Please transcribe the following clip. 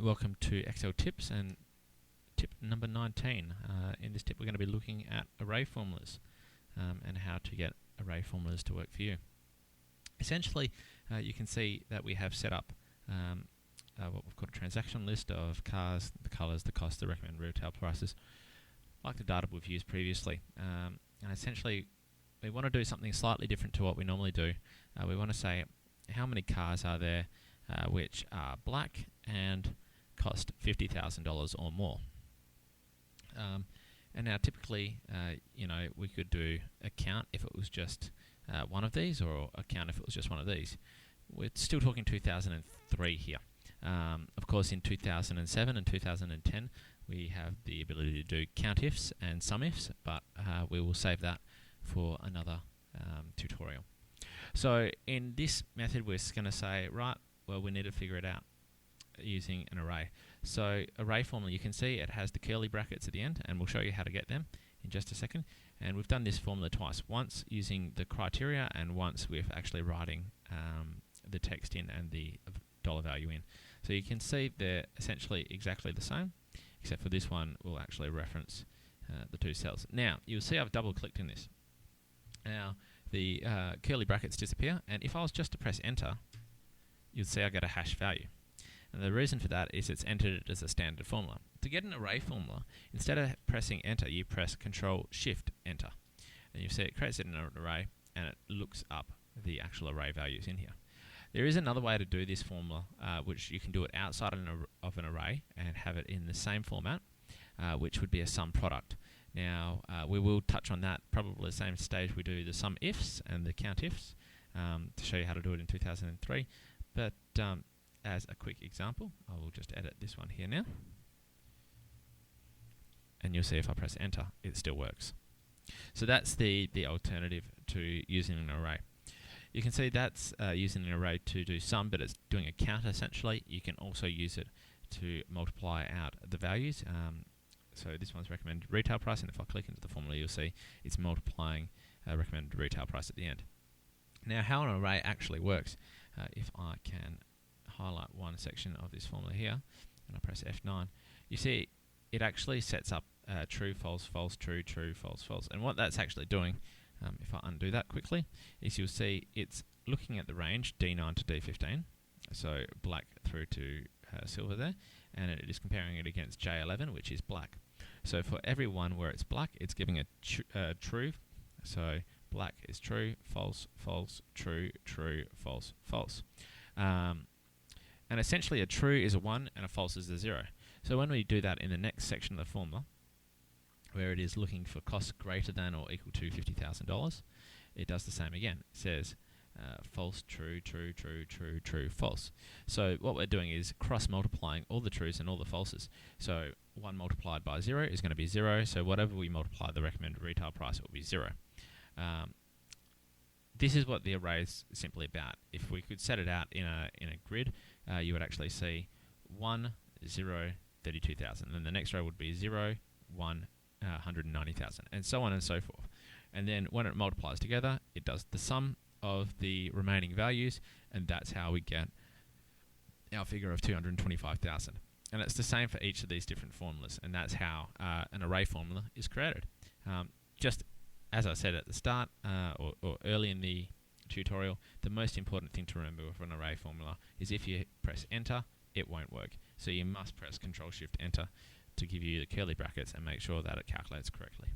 Welcome to Excel Tips and tip number 19. In this tip we're going to be looking at array formulas and how to get array formulas to work for you. Essentially you can see that we have set up what we've got a transaction list of cars, the colours, the cost, the recommended retail prices, like the data we've used previously. And essentially we want to do something slightly different to what we normally do. We want to say how many cars are there which are black and cost $50,000 or more. And now typically, we could do a count if it was just one of these, or a count if it was just one of these. We're still talking 2003 here. Of course, in 2007 and 2010, we have the ability to do count ifs and sum ifs, but we will save that for another tutorial. So in this method, we're going to say, right, well, we need to figure it out using an array. So array formula, you can see it has the curly brackets at the end, and we'll show you how to get them in just a second. And we've done this formula twice, once using the criteria and once with actually writing the text in and the dollar value in. So you can see they're essentially exactly the same, except for this one will actually reference the two cells. Now you'll see I've double clicked in this. Now the curly brackets disappear, and if I was just to press enter, you'll see I get a hash value. And the reason for that is it's entered it as a standard formula. To get an array formula, instead of pressing enter, you press Control-Shift-Enter. And you see it creates it in an array, and it looks up the actual array values in here. There is another way to do this formula, which you can do it outside of an array and have it in the same format, which would be a sum product. Now, we will touch on that probably the same stage we do the sum ifs and the count ifs to show you how to do it in 2003. But as a quick example, I will just edit this one here now. And you'll see if I press enter, it still works. So that's the alternative to using an array. You can see that's using an array to do sum, but it's doing a count essentially. You can also use it to multiply out the values. So this one's recommended retail price, and if I click into the formula, you'll see it's multiplying recommended retail price at the end. Now, how an array actually works, if I can highlight one section of this formula here, and I press F9, you see it actually sets up true, false, false, true, true, false, false. And what that's actually doing, if I undo that quickly, is you'll see it's looking at the range D9 to D15, so black through to silver there, and it is comparing it against J11, which is black. So for every one where it's black, it's giving a true, so black is true, false, false, true, true, false, false. And essentially a true is a 1 and a false is a 0. So when we do that in the next section of the formula, where it is looking for costs greater than or equal to $50,000, it does the same again. It says false, true, true, true, true, true, false. So what we're doing is cross-multiplying all the trues and all the falses. So 1 multiplied by 0 is going to be 0, so whatever we multiply the recommended retail price, it will be 0. This is what the array is simply about. If we could set it out in a grid, you would actually see 1, 0, 32,000. Then the next row would be 0, 1, 190,000, and so on and so forth. And then when it multiplies together, it does the sum of the remaining values, and that's how we get our figure of 225,000. And it's the same for each of these different formulas, and that's how an array formula is created. Just as I said at the start, or early in the tutorial, the most important thing to remember with an array formula is if you press enter, it won't work. So you must press Control-Shift-Enter to give you the curly brackets and make sure that it calculates correctly.